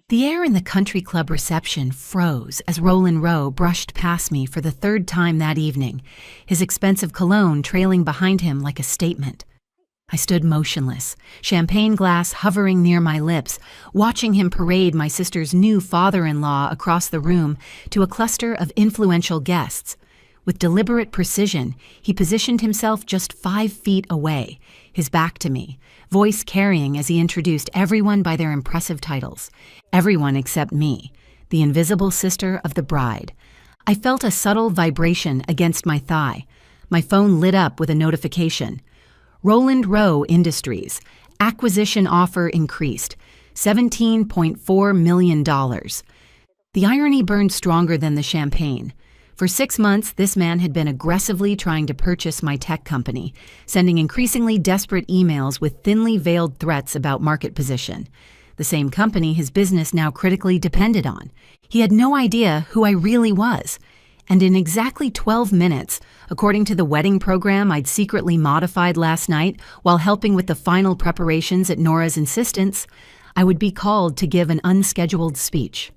The air in the country club reception froze as Roland Rowe brushed past me for the third time that evening, his expensive cologne trailing behind him like a statement. I stood motionless, champagne glass hovering near my lips, watching him parade my sister's new father-in-law across the room to a cluster of influential guests. With deliberate precision, he positioned himself just 5 feet away, his back to me, voice carrying as he introduced everyone by their impressive titles. Everyone except me, the invisible sister of the bride. I felt a subtle vibration against my thigh. My phone lit up with a notification. Roland Rowe Industries. Acquisition offer increased. $17.4 million. The irony burned stronger than the champagne. For 6 months, this man had been aggressively trying to purchase my tech company, sending increasingly desperate emails with thinly veiled threats about market position. The same company his business now critically depended on. He had no idea who I really was. And in exactly 12 minutes, according to the wedding program I'd secretly modified last night while helping with the final preparations at Nora's insistence, I would be called to give an unscheduled speech.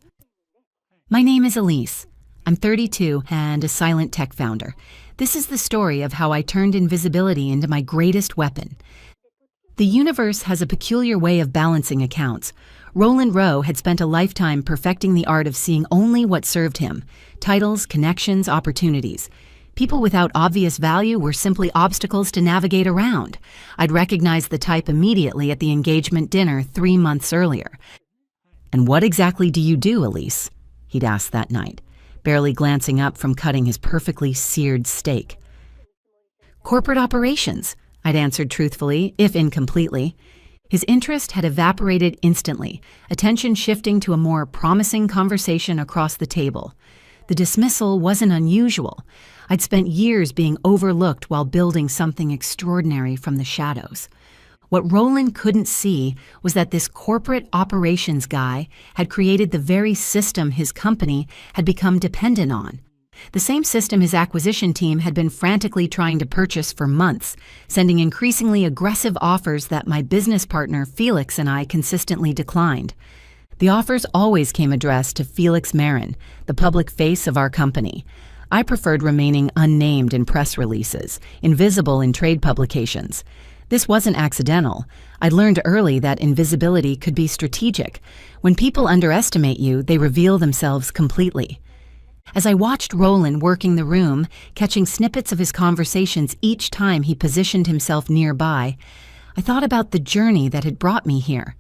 My name is Elise. I'm 32 and a silent tech founder. This is the story of how I turned invisibility into my greatest weapon. The universe has a peculiar way of balancing accounts. Roland Rowe had spent a lifetime perfecting the art of seeing only what served him: titles, connections, opportunities. People without obvious value were simply obstacles to navigate around. I'd recognized the type immediately at the engagement dinner 3 months earlier. "And what exactly do you do, Elise?" he'd asked that night, barely glancing up from cutting his perfectly seared steak. "Corporate operations," I'd answered truthfully, if incompletely. His interest had evaporated instantly, attention shifting to a more promising conversation across the table. The dismissal wasn't unusual. I'd spent years being overlooked while building something extraordinary from the shadows. What Roland couldn't see was that this corporate operations guy had created the very system his company had become dependent on. The same system his acquisition team had been frantically trying to purchase for months, sending increasingly aggressive offers that my business partner Felix and I consistently declined. The offers always came addressed to Felix Marin, the public face of our company. I preferred remaining unnamed in press releases, invisible in trade publications. This wasn't accidental. I'd learned early that invisibility could be strategic. When people underestimate you, they reveal themselves completely. As I watched Roland working the room, catching snippets of his conversations each time he positioned himself nearby, I thought about the journey that had brought me here.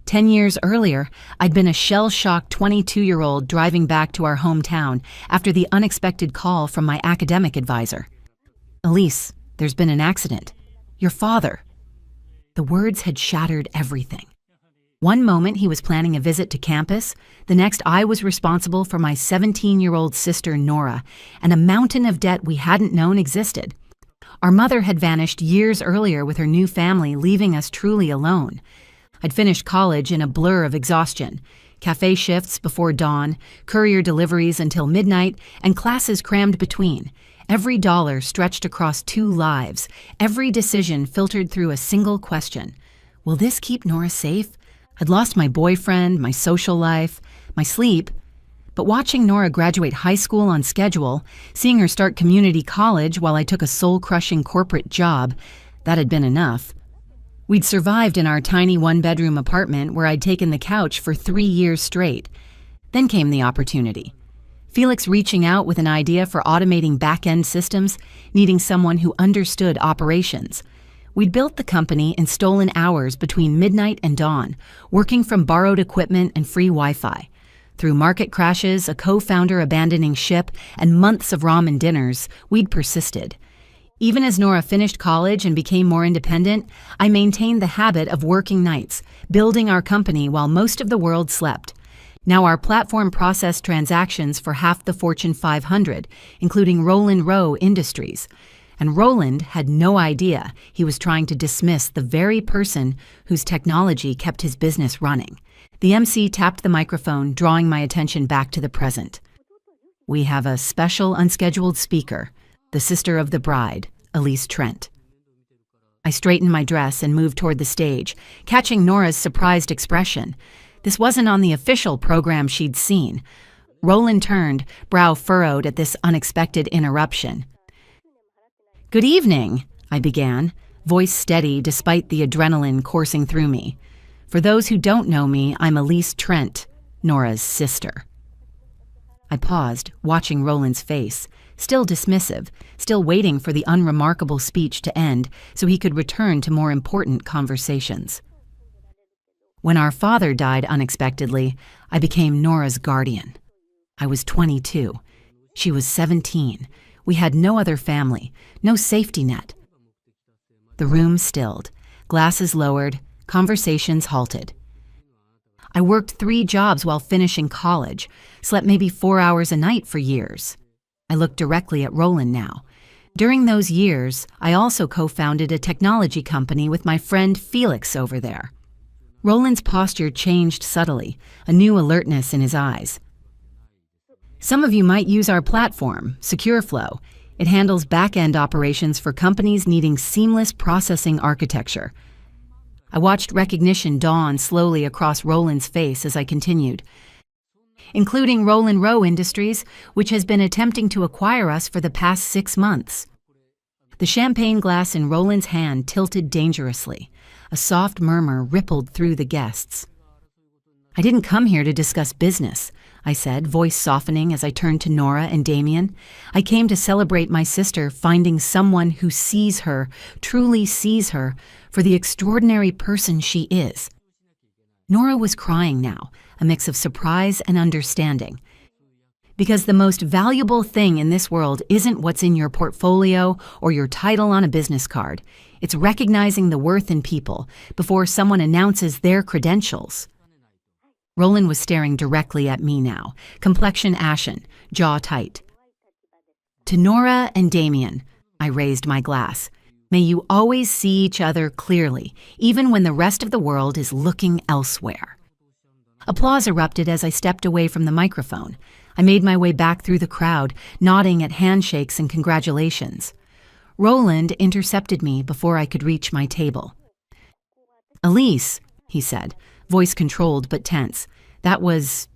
10 years earlier, I'd been a shell-shocked 22-year-old driving back to our hometown after the unexpected call from my academic advisor. "Elise, there's been an accident. Your father." The words had shattered everything. One moment he was planning a visit to campus, the next I was responsible for my 17-year-old sister Nora and a mountain of debt we hadn't known existed. Our mother had vanished years earlier with her new family, leaving us truly alone. I'd finished college in a blur of exhaustion. Cafe shifts before dawn, courier deliveries until midnight, and classes crammed between. Every dollar stretched across 2 lives, every decision filtered through a single question. Will this keep Nora safe? I'd lost my boyfriend, my social life, my sleep. But watching Nora graduate high school on schedule, seeing her start community college while I took a soul-crushing corporate job, that had been enough. We'd survived in our tiny 1-bedroom apartment where I'd taken the couch for 3 years straight. Then came the opportunity. Felix reaching out with an idea for automating back-end systems, needing someone who understood operations. We'd built the company in stolen hours between midnight and dawn, working from borrowed equipment and free Wi-Fi. Through market crashes, a co-founder abandoning ship, and months of ramen dinners, we'd persisted. Even as Nora finished college and became more independent, I maintained the habit of working nights, building our company while most of the world slept. Now our platform processed transactions for half the Fortune 500, including Roland Rowe Industries. And Roland had no idea he was trying to dismiss the very person whose technology kept his business running. The MC tapped the microphone, drawing my attention back to the present. "We have a special unscheduled speaker, the sister of the bride, Elise Trent." I straightened my dress and moved toward the stage, catching Nora's surprised expression. This wasn't on the official program she'd seen. Roland turned, brow furrowed at this unexpected interruption. "Good evening," I began, voice steady despite the adrenaline coursing through me. "For those who don't know me, I'm Elise Trent, Nora's sister." I paused, watching Roland's face, still dismissive, still waiting for the unremarkable speech to end so he could return to more important conversations. When our father died unexpectedly, I became Nora's guardian. I was 22. She was 17. We had no other family, no safety net. The room stilled, glasses lowered, conversations halted. I worked 3 jobs while finishing college, slept maybe 4 hours a night for years. I looked directly at Roland now. During those years, I also co-founded a technology company with my friend Felix over there. Roland's posture changed subtly, a new alertness in his eyes. "Some of you might use our platform, SecureFlow. It handles back-end operations for companies needing seamless processing architecture." I watched recognition dawn slowly across Roland's face as I continued. "Including Roland Rowe Industries, which has been attempting to acquire us for the past 6 months." The champagne glass in Roland's hand tilted dangerously. A soft murmur rippled through the guests. "I didn't come here to discuss business," I said, voice softening as I turned to Nora and Damien. "I came to celebrate my sister finding someone who sees her, truly sees her, for the extraordinary person she is." Nora was crying now, a mix of surprise and understanding. Because the most valuable thing in this world isn't what's in your portfolio or your title on a business card. It's recognizing the worth in people before someone announces their credentials. Roland was staring directly at me now, complexion ashen, jaw tight. "To Nora and Damien," I raised my glass. "May you always see each other clearly, even when the rest of the world is looking elsewhere." Applause erupted as I stepped away from the microphone. I made my way back through the crowd, nodding at handshakes and congratulations. Roland intercepted me before I could reach my table. "Elise," he said, voice controlled but tense. "That was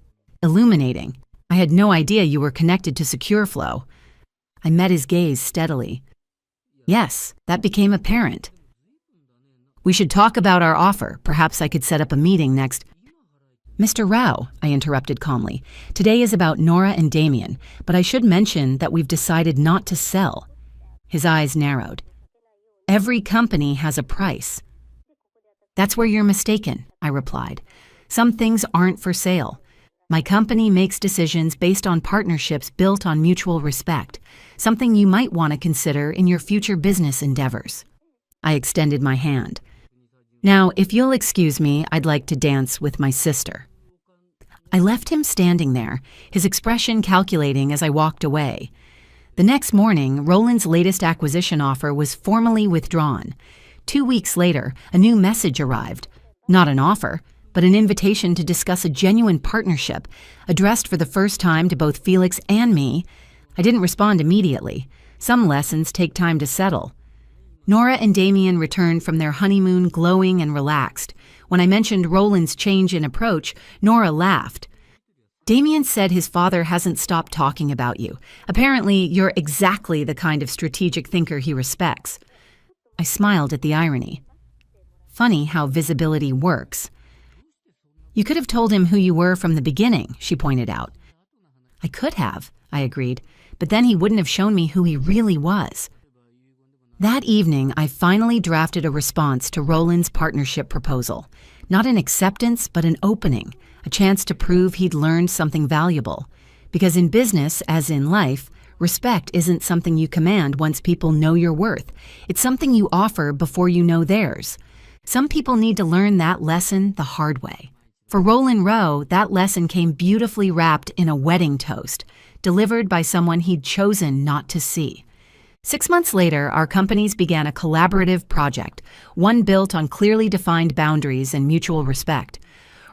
illuminating. I had no idea you were connected to SecureFlow." I met his gaze steadily. "Yes, that became apparent." "We should talk about our offer. Perhaps I could set up a meeting next." "Mr. Rao," I interrupted calmly, "today is about Nora and Damien, but I should mention that we've decided not to sell." His eyes narrowed. "Every company has a price." "That's where you're mistaken," I replied. "Some things aren't for sale. My company makes decisions based on partnerships built on mutual respect, something you might want to consider in your future business endeavors." I extended my hand. "Now, if you'll excuse me, I'd like to dance with my sister." I left him standing there, his expression calculating as I walked away. The next morning, Roland's latest acquisition offer was formally withdrawn. 2 weeks later, a new message arrived. Not an offer, but an invitation to discuss a genuine partnership, addressed for the first time to both Felix and me. I didn't respond immediately. Some lessons take time to settle. Nora and Damien returned from their honeymoon glowing and relaxed. When I mentioned Roland's change in approach, Nora laughed. "Damien said his father hasn't stopped talking about you. Apparently, you're exactly the kind of strategic thinker he respects." I smiled at the irony. "Funny how visibility works." "You could have told him who you were from the beginning," she pointed out. "I could have," I agreed, "but then he wouldn't have shown me who he really was." That evening, I finally drafted a response to Roland's partnership proposal. Not an acceptance, but an opening, a chance to prove he'd learned something valuable. Because in business, as in life, respect isn't something you command once people know your worth. It's something you offer before you know theirs. Some people need to learn that lesson the hard way. For Roland Rowe, that lesson came beautifully wrapped in a wedding toast, delivered by someone he'd chosen not to see. 6 months later, our companies began a collaborative project, one built on clearly defined boundaries and mutual respect.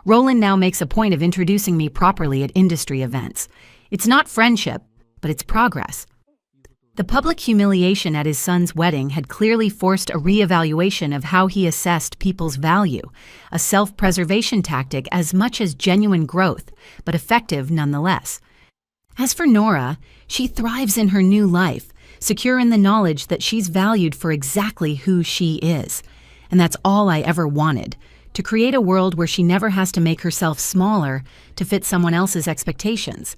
Roland now makes a point of introducing me properly at industry events. It's not friendship, but it's progress. The public humiliation at his son's wedding had clearly forced a reevaluation of how he assessed people's value, a self-preservation tactic as much as genuine growth, but effective nonetheless. As for Nora, she thrives in her new life, secure in the knowledge that she's valued for exactly who she is. And that's all I ever wanted, to create a world where she never has to make herself smaller to fit someone else's expectations.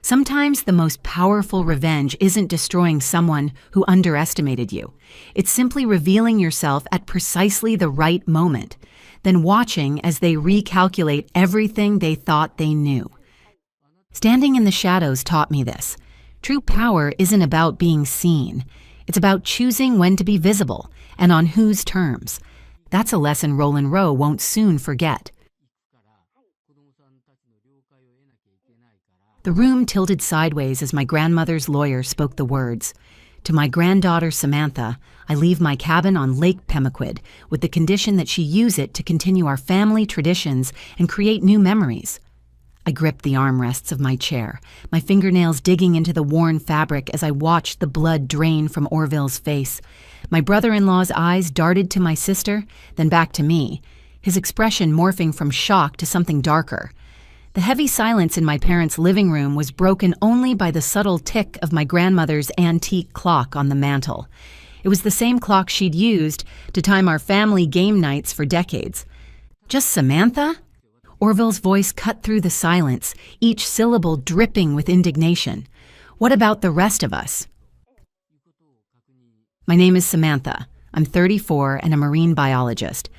Sometimes the most powerful revenge isn't destroying someone who underestimated you. It's simply revealing yourself at precisely the right moment, then watching as they recalculate everything they thought they knew. Standing in the shadows taught me this. True power isn't about being seen. It's about choosing when to be visible and on whose terms. That's a lesson Roland Rowe won't soon forget. The room tilted sideways as my grandmother's lawyer spoke the words. To my granddaughter Samantha, I leave my cabin on Lake Pemaquid with the condition that she use it to continue our family traditions and create new memories. I gripped the armrests of my chair, my fingernails digging into the worn fabric as I watched the blood drain from Orville's face. My brother-in-law's eyes darted to my sister, then back to me, his expression morphing from shock to something darker. The heavy silence in my parents' living room was broken only by the subtle tick of my grandmother's antique clock on the mantel. It was the same clock she'd used to time our family game nights for decades. Just Samantha? Orville's voice cut through the silence, each syllable dripping with indignation. What about the rest of us? My name is Samantha. I'm 34 and a marine biologist.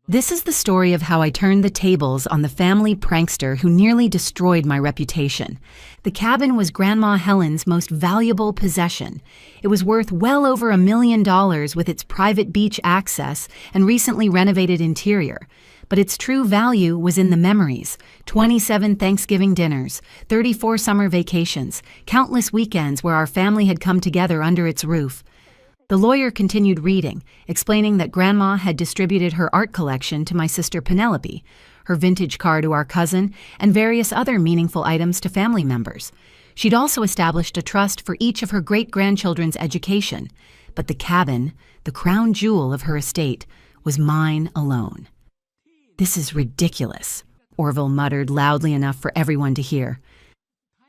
This is the story of how I turned the tables on the family prankster who nearly destroyed my reputation. The cabin was Grandma Helen's most valuable possession. It was worth well over $1 million with its private beach access and recently renovated interior. But its true value was in the memories: 27 Thanksgiving dinners, 34 summer vacations, countless weekends where our family had come together under its roof. The lawyer continued reading, explaining that Grandma had distributed her art collection to my sister Penelope, her vintage car to our cousin, and various other meaningful items to family members. She'd also established a trust for each of her great-grandchildren's education, but the cabin, the crown jewel of her estate, was mine alone. "This is ridiculous," Orville muttered loudly enough for everyone to hear.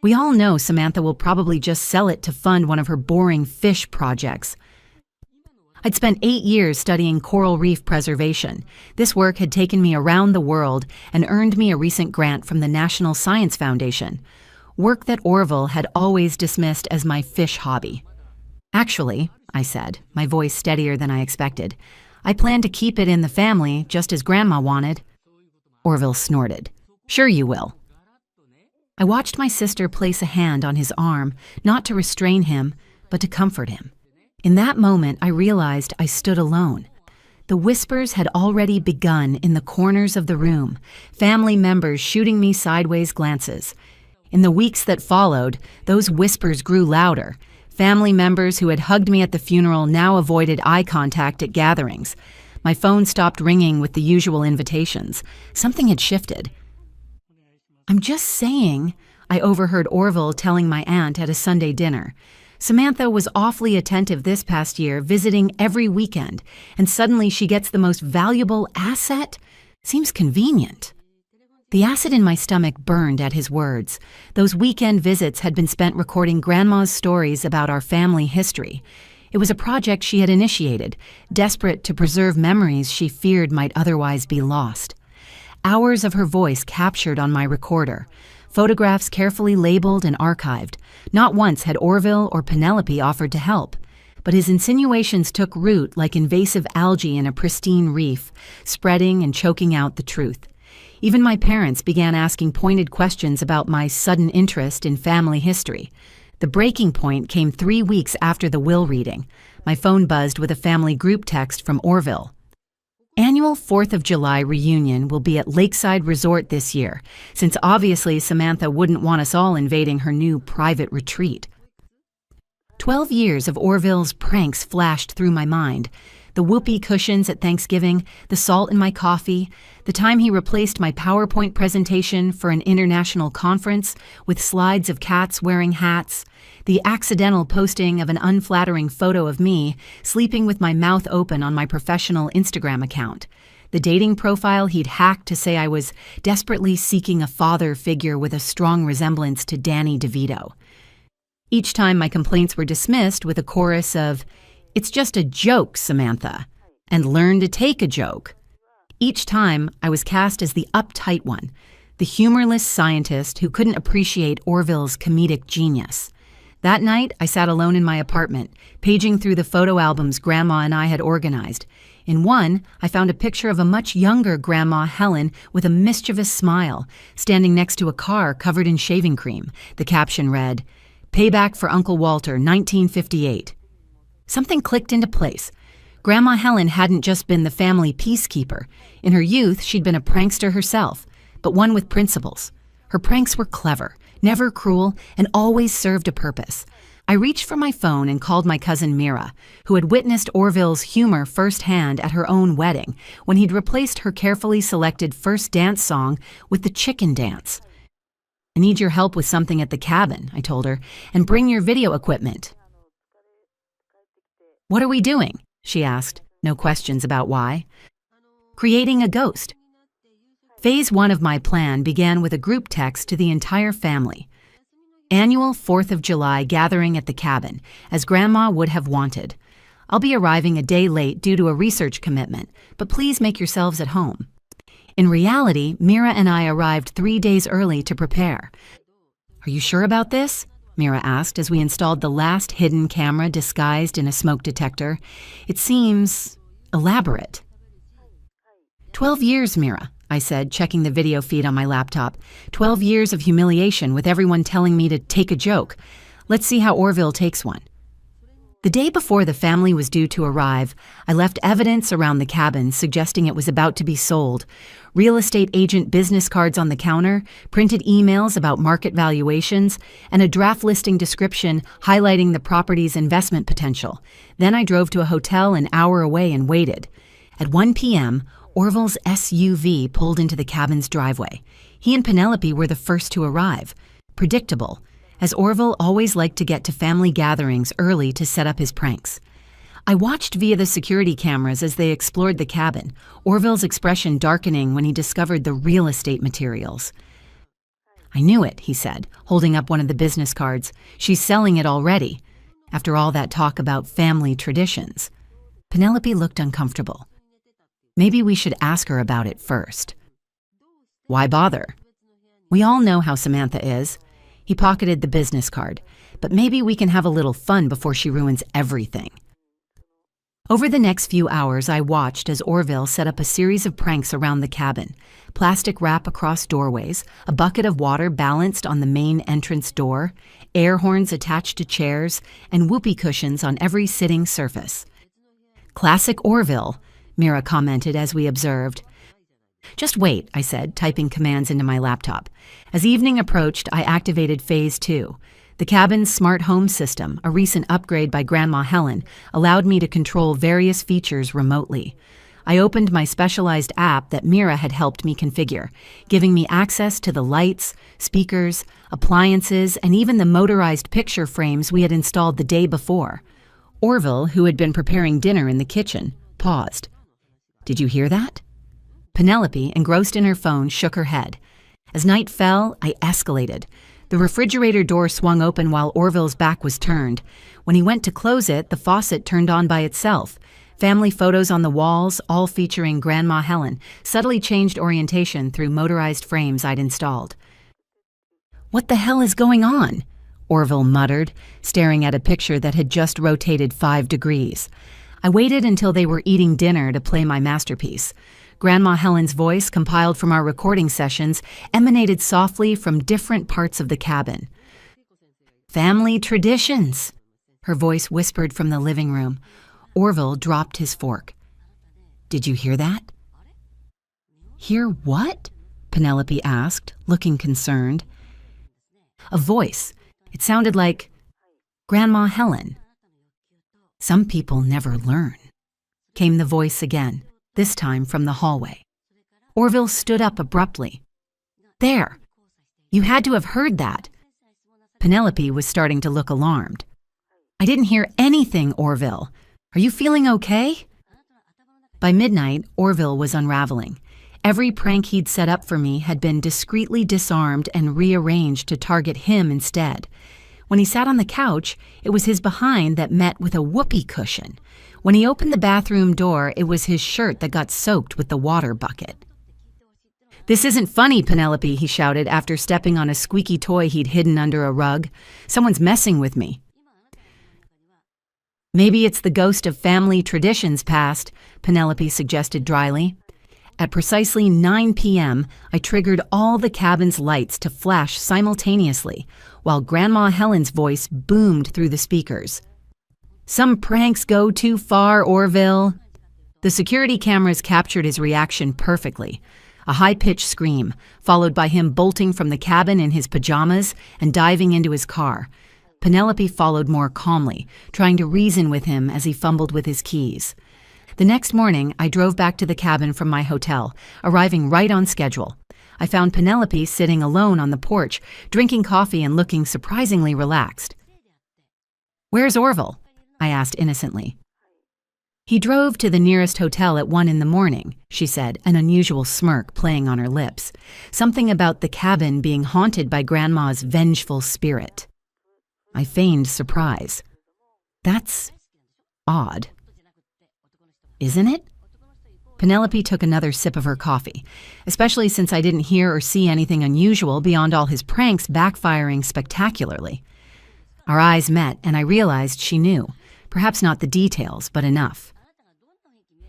"We all know Samantha will probably just sell it to fund one of her boring fish projects." I'd spent 8 years studying coral reef preservation. This work had taken me around the world and earned me a recent grant from the National Science Foundation, work that Orville had always dismissed as my fish hobby. "Actually," I said, my voice steadier than I expected, "I plan to keep it in the family, just as Grandma wanted." Orville snorted. "Sure you will." I watched my sister place a hand on his arm, not to restrain him, but to comfort him. In that moment, I realized I stood alone. The whispers had already begun in the corners of the room, family members shooting me sideways glances. In the weeks that followed, those whispers grew louder. Family members who had hugged me at the funeral now avoided eye contact at gatherings. My phone stopped ringing with the usual invitations. Something had shifted. "I'm just saying," I overheard Orville telling my aunt at a Sunday dinner. "Samantha was awfully attentive this past year, visiting every weekend, and suddenly she gets the most valuable asset? Seems convenient." The acid in my stomach burned at his words. Those weekend visits had been spent recording Grandma's stories about our family history. It was a project she had initiated, desperate to preserve memories she feared might otherwise be lost. Hours of her voice captured on my recorder, photographs carefully labeled and archived. Not once had Orville or Penelope offered to help, but his insinuations took root like invasive algae in a pristine reef, spreading and choking out the truth. Even my parents began asking pointed questions about my sudden interest in family history. The breaking point came 3 weeks after the will reading. My phone buzzed with a family group text from Orville. "Annual 4th of July reunion will be at Lakeside Resort this year, since obviously Samantha wouldn't want us all invading her new private retreat." 12 years of Orville's pranks flashed through my mind. The whoopee cushions at Thanksgiving, the salt in my coffee, the time he replaced my PowerPoint presentation for an international conference with slides of cats wearing hats, the accidental posting of an unflattering photo of me sleeping with my mouth open on my professional Instagram account, the dating profile he'd hacked to say I was desperately seeking a father figure with a strong resemblance to Danny DeVito. Each time my complaints were dismissed with a chorus of, "It's just a joke, Samantha," and "Learn to take a joke." Each time I was cast as the uptight one, the humorless scientist who couldn't appreciate Orville's comedic genius. That night, I sat alone in my apartment, paging through the photo albums Grandma and I had organized. In one, I found a picture of a much younger Grandma Helen with a mischievous smile, standing next to a car covered in shaving cream. The caption read, "Payback for Uncle Walter, 1958. Something clicked into place. Grandma Helen hadn't just been the family peacekeeper. In her youth, she'd been a prankster herself, but one with principles. Her pranks were clever, never cruel, and always served a purpose. I reached for my phone and called my cousin Mira, who had witnessed Orville's humor firsthand at her own wedding when he'd replaced her carefully selected first dance song with the chicken dance. "I need your help with something at the cabin," I told her, "and bring your video equipment." "What are we doing?" she asked, no questions about why. "Creating a ghost." Phase 1 of my plan began with a group text to the entire family. Annual 4th of July gathering at the cabin, as Grandma would have wanted. I'll be arriving a day late due to a research commitment, but please make yourselves at home. In reality, Mira and I arrived 3 days early to prepare. "Are you sure about this?" Mira asked as we installed the last hidden camera disguised in a smoke detector. "It seems elaborate." 12 years, Mira," I said, checking the video feed on my laptop. 12 years of humiliation with everyone telling me to take a joke. Let's see how Orville takes one. The day before the family was due to arrive, I left evidence around the cabin suggesting it was about to be sold. Real estate agent business cards on the counter, printed emails about market valuations, and a draft listing description highlighting the property's investment potential. Then I drove to a hotel an hour away and waited. At 1 p.m., Orville's SUV pulled into the cabin's driveway. He and Penelope were the first to arrive. Predictable, as Orville always liked to get to family gatherings early to set up his pranks. I watched via the security cameras as they explored the cabin, Orville's expression darkening when he discovered the real estate materials. "I knew it," he said, holding up one of the business cards. "She's selling it already." After all that talk about family traditions. Penelope looked uncomfortable. "Maybe we should ask her about it first." "Why bother? We all know how Samantha is." He pocketed the business card. "But maybe we can have a little fun before she ruins everything." Over the next few hours, I watched as Orville set up a series of pranks around the cabin. Plastic wrap across doorways, a bucket of water balanced on the main entrance door, air horns attached to chairs, and whoopee cushions on every sitting surface. "Classic Orville," Mira commented as we observed. "Just wait," I said, typing commands into my laptop. As evening approached, I activated Phase 2. The cabin's smart home system, a recent upgrade by Grandma Helen, allowed me to control various features remotely. I opened my specialized app that Mira had helped me configure, giving me access to the lights, speakers, appliances, and even the motorized picture frames we had installed the day before. Orville, who had been preparing dinner in the kitchen, paused. "Did you hear that?" Penelope, engrossed in her phone, shook her head. As night fell, I escalated. The refrigerator door swung open while Orville's back was turned. When he went to close it, the faucet turned on by itself. Family photos on the walls, all featuring Grandma Helen, subtly changed orientation through motorized frames I'd installed. "What the hell is going on?" Orville muttered, staring at a picture that had just rotated 5 degrees. I waited until they were eating dinner to play my masterpiece. Grandma Helen's voice, compiled from our recording sessions, emanated softly from different parts of the cabin. "Family traditions," her voice whispered from the living room. Orville dropped his fork. "Did you hear that?" "Hear what?" Penelope asked, looking concerned. A voice. It sounded like Grandma Helen. "Some people never learn." came the voice again, this time from the hallway. Orville stood up abruptly. There! You had to have heard that. Penelope was starting to look alarmed. I didn't hear anything, Orville. Are you feeling okay? By midnight, Orville was unraveling. Every prank he'd set up for me had been discreetly disarmed and rearranged to target him instead. When he sat on the couch, it was his behind that met with a whoopee cushion. When he opened the bathroom door, it was his shirt that got soaked with the water bucket. This isn't funny, Penelope, he shouted after stepping on a squeaky toy he'd hidden under a rug. Someone's messing with me. Maybe it's the ghost of family traditions past, Penelope suggested dryly. At precisely 9 p.m., I triggered all the cabin's lights to flash simultaneously, while Grandma Helen's voice boomed through the speakers. Some pranks go too far, Orville. The security cameras captured his reaction perfectly. A high-pitched scream, followed by him bolting from the cabin in his pajamas and diving into his car. Penelope followed more calmly, trying to reason with him as he fumbled with his keys. The next morning, I drove back to the cabin from my hotel, arriving right on schedule. I found Penelope sitting alone on the porch, drinking coffee and looking surprisingly relaxed. Where's Orville? I asked innocently. He drove to the nearest hotel at 1 in the morning, she said, an unusual smirk playing on her lips. Something about the cabin being haunted by Grandma's vengeful spirit. I feigned surprise. That's odd. Isn't it? Penelope took another sip of her coffee, especially since I didn't hear or see anything unusual beyond all his pranks backfiring spectacularly. Our eyes met, and I realized she knew. Perhaps not the details, but enough.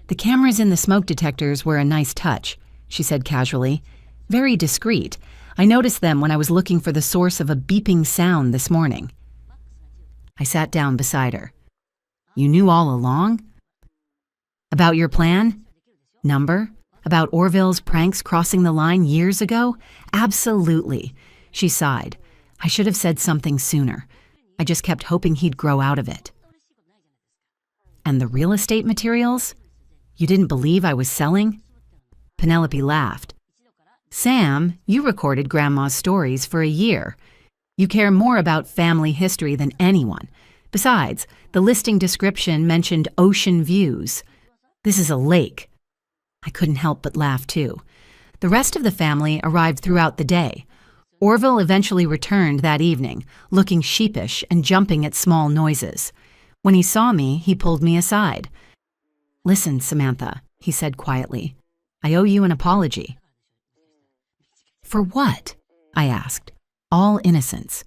The cameras in the smoke detectors were a nice touch, she said casually. Very discreet. I noticed them when I was looking for the source of a beeping sound this morning. I sat down beside her. You knew all along? About your plan? Number? About Orville's pranks crossing the line years ago? Absolutely. She sighed. I should have said something sooner. I just kept hoping he'd grow out of it. And the real estate materials? You didn't believe I was selling? Penelope laughed. Sam, you recorded Grandma's stories for a year. You care more about family history than anyone. Besides, the listing description mentioned ocean views. This is a lake. I couldn't help but laugh too. The rest of the family arrived throughout the day. Orville eventually returned that evening, looking sheepish and jumping at small noises. When he saw me, he pulled me aside. Listen, Samantha, he said quietly. I owe you an apology. For what? I asked, all innocence.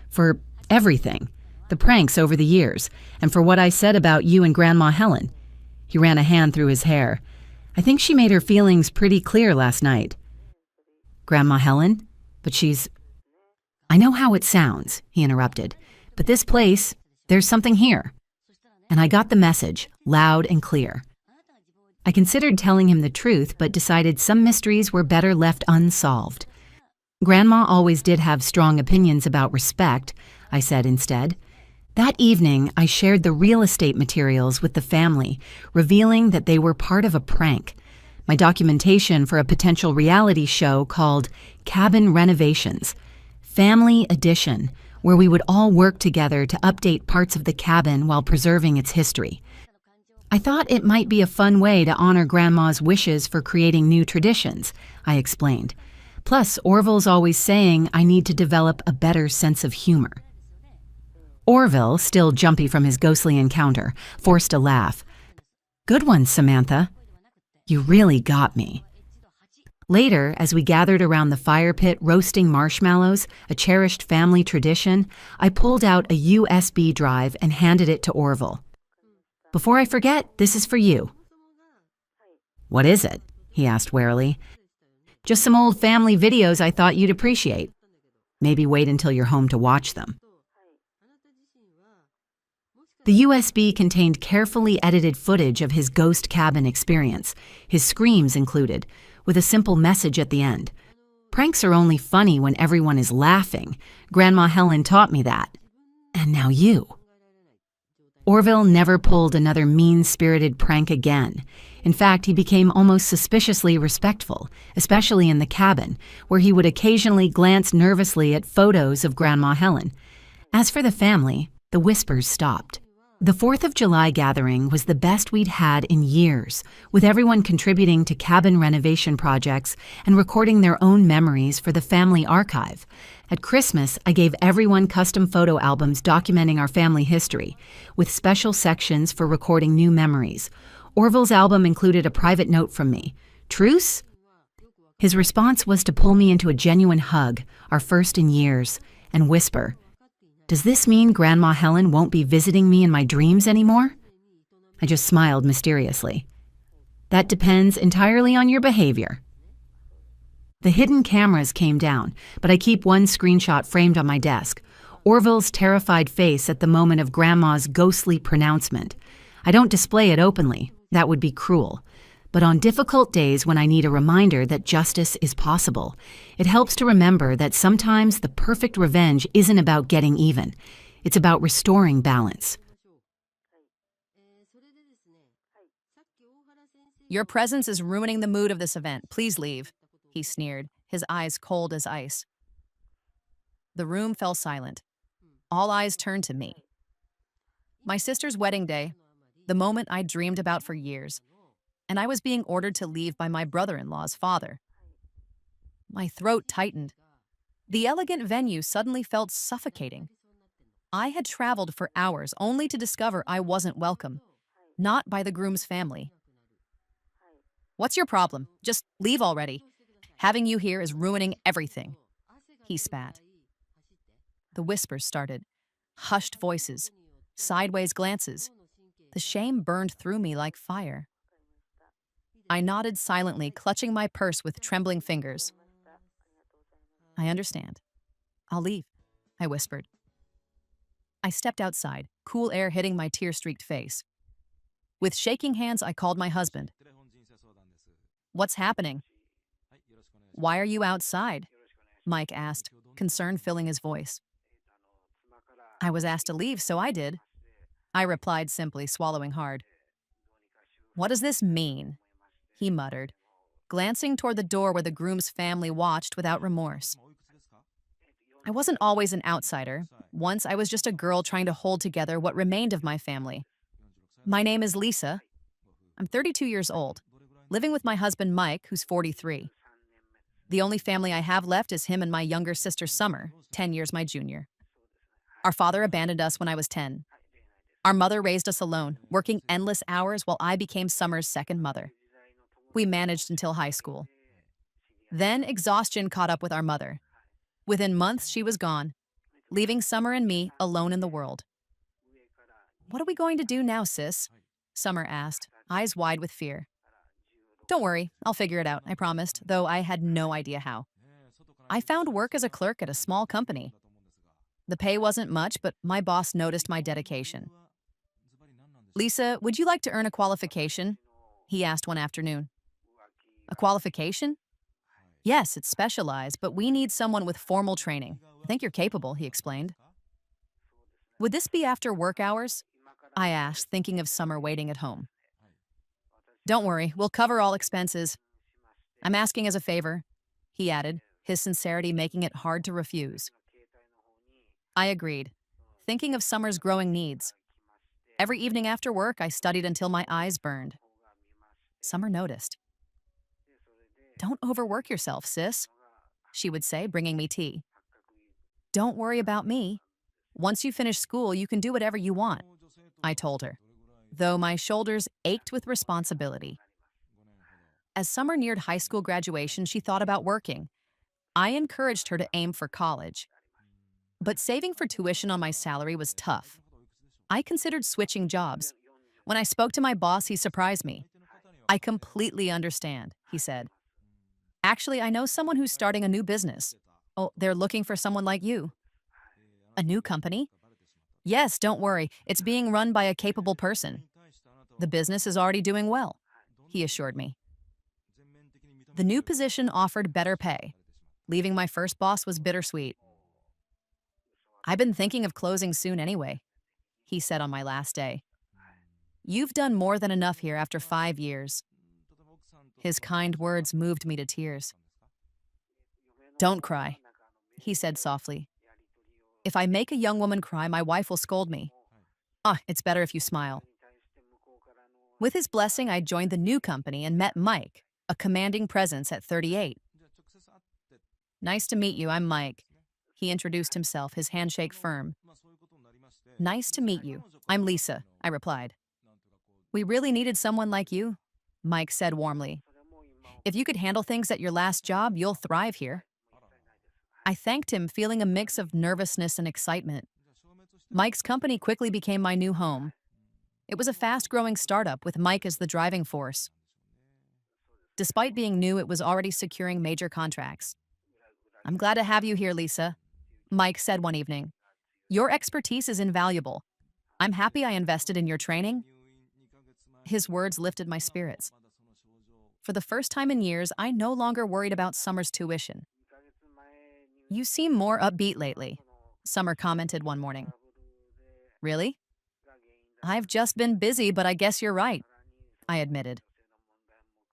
For everything, the pranks over the years, and for what I said about you and Grandma Helen. He ran a hand through his hair. I think she made her feelings pretty clear last night. Grandma Helen? But she's... I know how it sounds, he interrupted, but this place, there's something here. And I got the message, loud and clear. I considered telling him the truth, but decided some mysteries were better left unsolved. Grandma always did have strong opinions about respect, I said instead. That evening, I shared the real estate materials with the family, revealing that they were part of a prank. My documentation for a potential reality show called Cabin Renovations, Family Edition, where we would all work together to update parts of the cabin while preserving its history. I thought it might be a fun way to honor Grandma's wishes for creating new traditions, I explained. Plus, Orville's always saying I need to develop a better sense of humor. Orville, still jumpy from his ghostly encounter, forced a laugh. Good one, Samantha. You really got me. Later, as we gathered around the fire pit roasting marshmallows, a cherished family tradition, I pulled out a USB drive and handed it to Orville. Before I forget, this is for you. What is it? He asked warily. Just some old family videos I thought you'd appreciate. Maybe wait until you're home to watch them. The USB contained carefully edited footage of his ghost cabin experience, his screams included, with a simple message at the end. Pranks are only funny when everyone is laughing. Grandma Helen taught me that. And now you. Orville never pulled another mean-spirited prank again. In fact, he became almost suspiciously respectful, especially in the cabin, where he would occasionally glance nervously at photos of Grandma Helen. As for the family, the whispers stopped. The 4th of July gathering was the best we'd had in years, with everyone contributing to cabin renovation projects and recording their own memories for the family archive. At Christmas, I gave everyone custom photo albums documenting our family history, with special sections for recording new memories. Orville's album included a private note from me. "Truce?" His response was to pull me into a genuine hug, our first in years, and whisper, "Does this mean Grandma Helen won't be visiting me in my dreams anymore?" I just smiled mysteriously. "That depends entirely on your behavior." The hidden cameras came down, but I keep one screenshot framed on my desk. Orville's terrified face at the moment of Grandma's ghostly pronouncement. I don't display it openly. That would be cruel. But on difficult days when I need a reminder that justice is possible, it helps to remember that sometimes the perfect revenge isn't about getting even. It's about restoring balance. "Your presence is ruining the mood of this event. Please leave," he sneered, his eyes cold as ice. The room fell silent. All eyes turned to me. My sister's wedding day, the moment I dreamed about for years, and I was being ordered to leave by my brother-in-law's father. My throat tightened. The elegant venue suddenly felt suffocating. I had traveled for hours only to discover I wasn't welcome, not by the groom's family. "What's your problem? Just leave already. Having you here is ruining everything," he spat. The whispers started, hushed voices, sideways glances. The shame burned through me like fire. I nodded silently, clutching my purse with trembling fingers. "I understand. I'll leave," I whispered. I stepped outside, cool air hitting my tear-streaked face. With shaking hands, I called my husband. "What's happening?" "Why are you outside?" Mike asked, concern filling his voice. "I was asked to leave, so I did," I replied simply, swallowing hard. "What does this mean?" he muttered, glancing toward the door where the groom's family watched without remorse. I wasn't always an outsider. Once I was just a girl trying to hold together what remained of my family. My name is Lisa. I'm 32 years old, living with my husband Mike, who's 43. The only family I have left is him and my younger sister Summer, 10 years my junior. Our father abandoned us when I was 10. Our mother raised us alone, working endless hours while I became Summer's second mother. We managed until high school. Then exhaustion caught up with our mother. Within months, she was gone, leaving Summer and me alone in the world. "What are we going to do now, sis?" Summer asked, eyes wide with fear. "Don't worry, I'll figure it out," I promised, though I had no idea how. I found work as a clerk at a small company. The pay wasn't much, but my boss noticed my dedication. "Lisa, would you like to earn a qualification?" he asked one afternoon. "A qualification?" "Yes, it's specialized, but we need someone with formal training. I think you're capable," he explained. "Would this be after work hours?" I asked, thinking of Summer waiting at home. "Don't worry, we'll cover all expenses. I'm asking as a favor," he added, his sincerity making it hard to refuse. I agreed, thinking of Summer's growing needs. Every evening after work, I studied until my eyes burned. Summer noticed. "Don't overwork yourself, sis," she would say, bringing me tea. "Don't worry about me. Once you finish school, you can do whatever you want," I told her, though my shoulders ached with responsibility. As Summer neared high school graduation, she thought about working. I encouraged her to aim for college. But saving for tuition on my salary was tough. I considered switching jobs. When I spoke to my boss, he surprised me. "I completely understand," he said. "Actually, I know someone who's starting a new business. Oh, they're looking for someone like you." "A new company?" "Yes, don't worry. It's being run by a capable person. The business is already doing well," he assured me. The new position offered better pay. Leaving my first boss was bittersweet. "I've been thinking of closing soon anyway." he said on my last day. You've done more than enough here after 5 years. His kind words moved me to tears. Don't cry, he said softly. If I make a young woman cry, my wife will scold me. It's better if you smile. With his blessing, I joined the new company and met Mike, a commanding presence at 38. Nice to meet you, I'm Mike. He introduced himself, his handshake firm. Nice to meet you. I'm Lisa, I replied. We really needed someone like you, Mike said warmly. If you could handle things at your last job, you'll thrive here. I thanked him, feeling a mix of nervousness and excitement. Mike's company quickly became my new home. It was a fast-growing startup with Mike as the driving force. Despite being new, it was already securing major contracts. I'm glad to have you here, Lisa, Mike said one evening. Your expertise is invaluable. I'm happy I invested in your training. His words lifted my spirits. For the first time in years, I no longer worried about Summer's tuition. You seem more upbeat lately, Summer commented one morning. Really? I've just been busy, but I guess you're right, I admitted.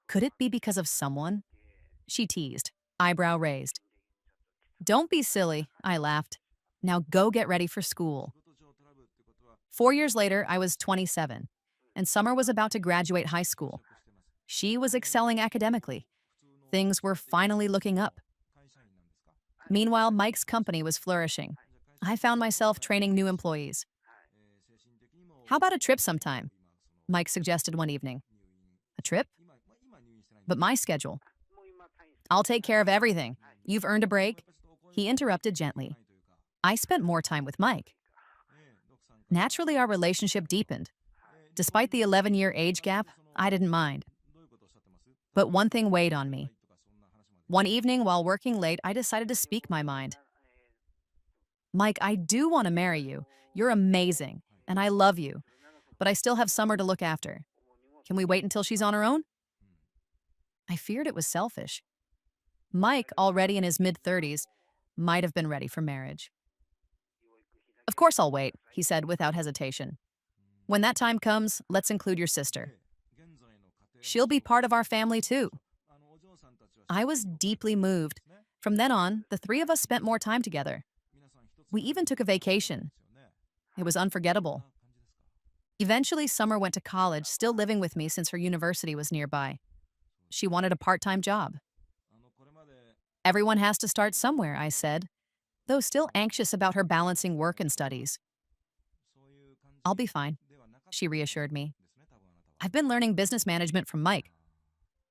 Could it be because of someone? She teased, eyebrow raised. Don't be silly, I laughed. Now go get ready for school. 4 years later, I was 27, and Summer was about to graduate high school. She was excelling academically. Things were finally looking up. Meanwhile, Mike's company was flourishing. I found myself training new employees. How about a trip sometime? Mike suggested one evening. A trip? But my schedule. I'll take care of everything. You've earned a break. He interrupted gently. I spent more time with Mike. Naturally, our relationship deepened. Despite the 11-year age gap, I didn't mind. But one thing weighed on me. One evening, while working late, I decided to speak my mind. Mike, I do want to marry you. You're amazing, and I love you. But I still have Summer to look after. Can we wait until she's on her own? I feared it was selfish. Mike, already in his mid-30s, might have been ready for marriage. Of course I'll wait, he said without hesitation. When that time comes, let's include your sister. She'll be part of our family too. I was deeply moved. From then on, the three of us spent more time together. We even took a vacation. It was unforgettable. Eventually, Summer went to college, still living with me since her university was nearby. She wanted a part-time job. Everyone has to start somewhere, I said, though still anxious about her balancing work and studies. I'll be fine, she reassured me. I've been learning business management from Mike.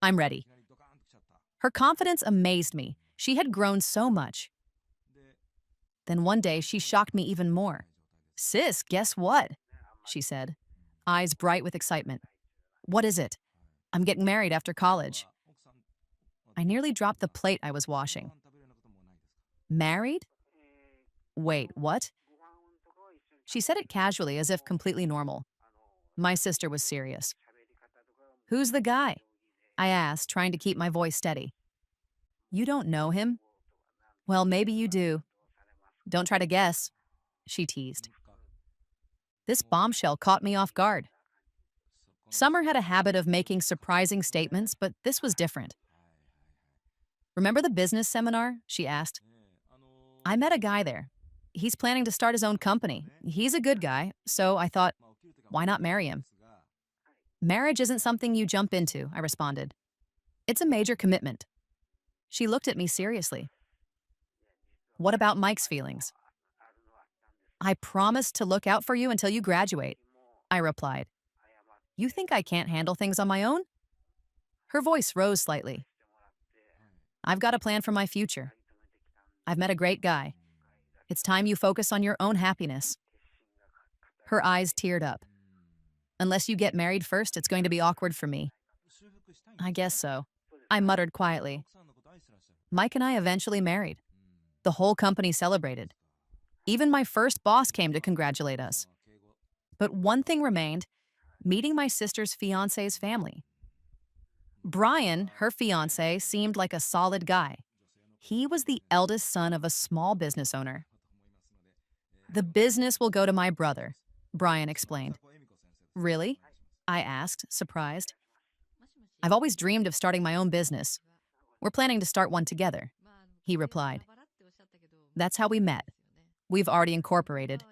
I'm ready. Her confidence amazed me. She had grown so much. Then one day, she shocked me even more. Sis, guess what? She said, eyes bright with excitement. What is it? I'm getting married after college. I nearly dropped the plate I was washing. Married? Wait, what? She said it casually, as if completely normal. My sister was serious. Who's the guy? I asked, trying to keep my voice steady. You don't know him? Well, maybe you do. Don't try to guess, she teased. This bombshell caught me off guard. Summer had a habit of making surprising statements, but this was different. Remember the business seminar? She asked. I met a guy there. He's planning to start his own company. He's a good guy, so I thought, why not marry him? Marriage isn't something you jump into, I responded. It's a major commitment. She looked at me seriously. What about Mike's feelings? I promised to look out for you until you graduate, I replied. You think I can't handle things on my own? Her voice rose slightly. I've got a plan for my future. I've met a great guy. It's time you focus on your own happiness. Her eyes teared up. Unless you get married first, it's going to be awkward for me. I guess so, I muttered quietly. Mike and I eventually married. The whole company celebrated. Even my first boss came to congratulate us. But one thing remained, meeting my sister's fiancé's family. Brian, her fiancé, seemed like a solid guy. He was the eldest son of a small business owner. The business will go to my brother, Brian explained. Really? I asked, surprised. I've always dreamed of starting my own business. We're planning to start one together, he replied. That's how we met. We've already incorporated.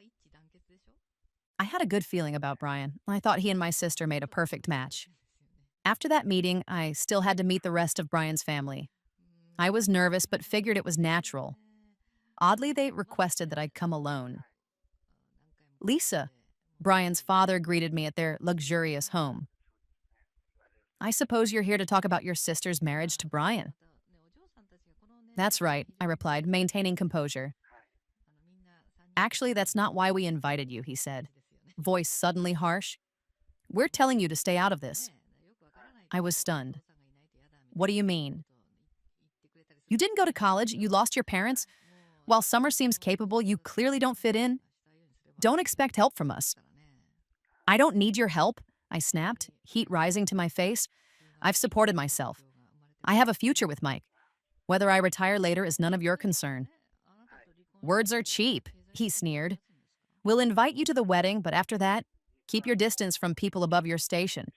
I had a good feeling about Brian. I thought he and my sister made a perfect match. After that meeting, I still had to meet the rest of Brian's family. I was nervous, but figured it was natural. Oddly, they requested that I come alone. Lisa, Brian's father, greeted me at their luxurious home. I suppose you're here to talk about your sister's marriage to Brian. That's right, I replied, maintaining composure. Actually, that's not why we invited you, he said, voice suddenly harsh. We're telling you to stay out of this. I was stunned. What do you mean? You didn't go to college, you lost your parents. While Summer seems capable, you clearly don't fit in. Don't expect help from us. I don't need your help, I snapped, heat rising to my face. I've supported myself. I have a future with Mike. Whether I retire later is none of your concern. Words are cheap, he sneered. We'll invite you to the wedding, but after that, keep your distance from people above your station.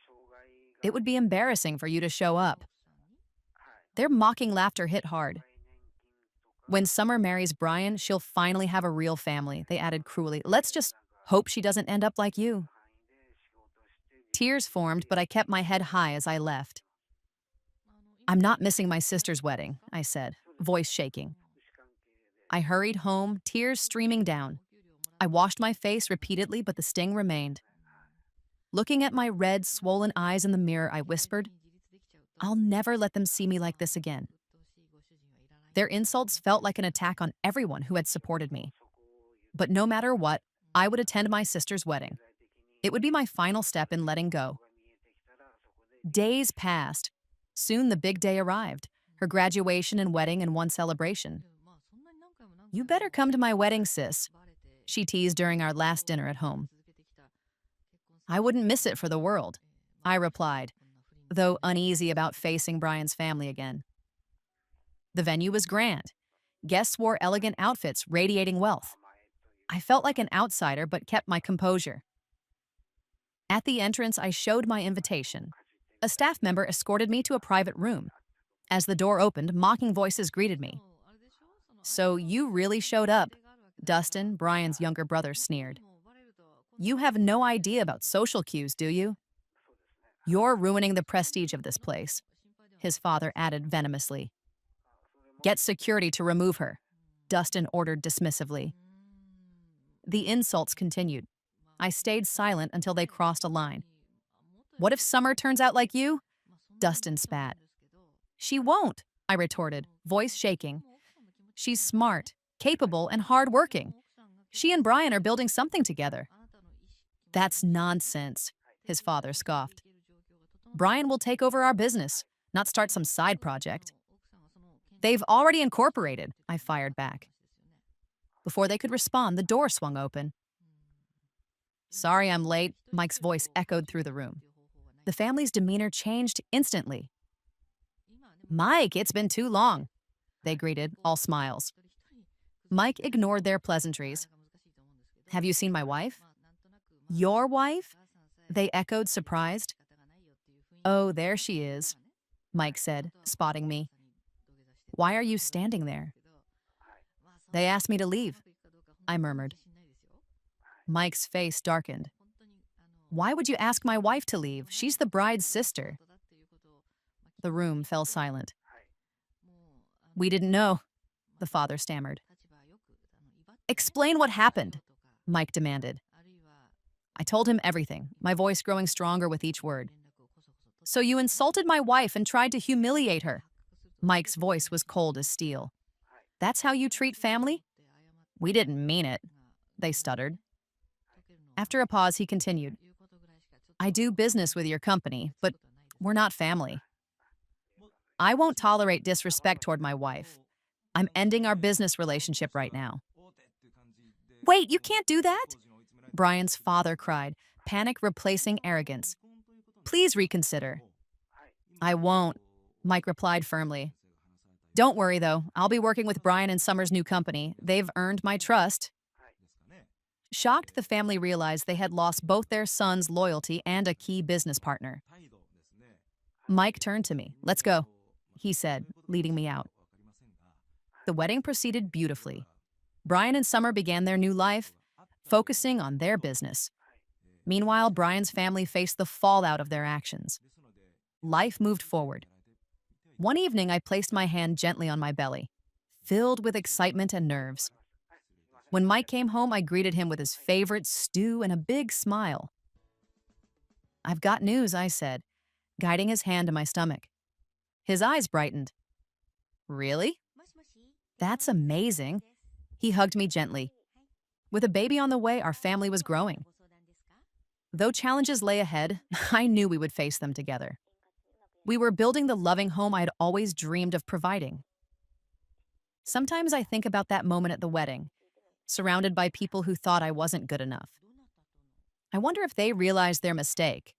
It would be embarrassing for you to show up. Their mocking laughter hit hard. When Summer marries Brian, she'll finally have a real family, they added cruelly. Let's just hope she doesn't end up like you. Tears formed, but I kept my head high as I left. I'm not missing my sister's wedding, I said, voice shaking. I hurried home, tears streaming down. I washed my face repeatedly, but the sting remained. Looking at my red, swollen eyes in the mirror, I whispered, I'll never let them see me like this again. Their insults felt like an attack on everyone who had supported me. But no matter what, I would attend my sister's wedding. It would be my final step in letting go. Days passed. Soon the big day arrived, her graduation and wedding in one celebration. You better come to my wedding, sis, she teased during our last dinner at home. I wouldn't miss it for the world, I replied, though uneasy about facing Brian's family again. The venue was grand. Guests wore elegant outfits, radiating wealth. I felt like an outsider, but kept my composure. At the entrance, I showed my invitation. A staff member escorted me to a private room. As the door opened, mocking voices greeted me. So you really showed up, Dustin, Brian's younger brother, sneered. You have no idea about social cues, do you? You're ruining the prestige of this place, his father added venomously. Get security to remove her, Dustin ordered dismissively. The insults continued. I stayed silent until they crossed a line. What if Summer turns out like you? Dustin spat. She won't, I retorted, voice shaking. She's smart, capable, and hardworking. She and Brian are building something together. That's nonsense, his father scoffed. Brian will take over our business, not start some side project. They've already incorporated, I fired back. Before they could respond, the door swung open. Sorry I'm late, Mike's voice echoed through the room. The family's demeanor changed instantly. Mike, it's been too long, they greeted, all smiles. Mike ignored their pleasantries. Have you seen my wife? Your wife? They echoed, surprised. Oh, there she is, Mike said, spotting me. Why are you standing there? They asked me to leave, I murmured. Mike's face darkened. Why would you ask my wife to leave? She's the bride's sister. The room fell silent. We didn't know, the father stammered. Explain what happened, Mike demanded. I told him everything, my voice growing stronger with each word. So you insulted my wife and tried to humiliate her. Mike's voice was cold as steel. That's how you treat family? We didn't mean it, they stuttered. After a pause, he continued. I do business with your company, but we're not family. I won't tolerate disrespect toward my wife. I'm ending our business relationship right now. Wait, you can't do that? Brian's father cried, panic replacing arrogance. Please reconsider. I won't, Mike replied firmly. Don't worry, though. I'll be working with Brian and Summer's new company. They've earned my trust. Shocked, the family realized they had lost both their son's loyalty and a key business partner. Mike turned to me. "Let's go," he said, leading me out. The wedding proceeded beautifully. Brian and Summer began their new life, focusing on their business. Meanwhile, Brian's family faced the fallout of their actions. Life moved forward. One evening, I placed my hand gently on my belly, filled with excitement and nerves. When Mike came home, I greeted him with his favorite stew and a big smile. "I've got news," I said, guiding his hand to my stomach. His eyes brightened. "Really? That's amazing." He hugged me gently. With a baby on the way, our family was growing. Though challenges lay ahead, I knew we would face them together. We were building the loving home I had always dreamed of providing. Sometimes I think about that moment at the wedding, surrounded by people who thought I wasn't good enough. I wonder if they realized their mistake,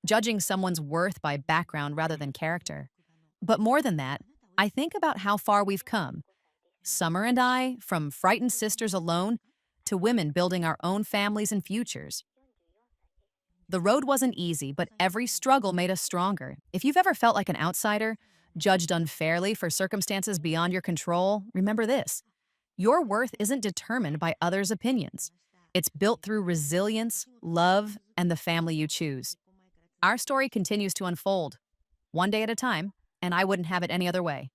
judging someone's worth by background rather than character. But more than that, I think about how far we've come. Summer and I, from frightened sisters alone to women building our own families and futures. The road wasn't easy, but every struggle made us stronger. If you've ever felt like an outsider, judged unfairly for circumstances beyond your control, remember this: your worth isn't determined by others' opinions. It's built through resilience, love, and the family you choose. Our story continues to unfold, one day at a time, and I wouldn't have it any other way.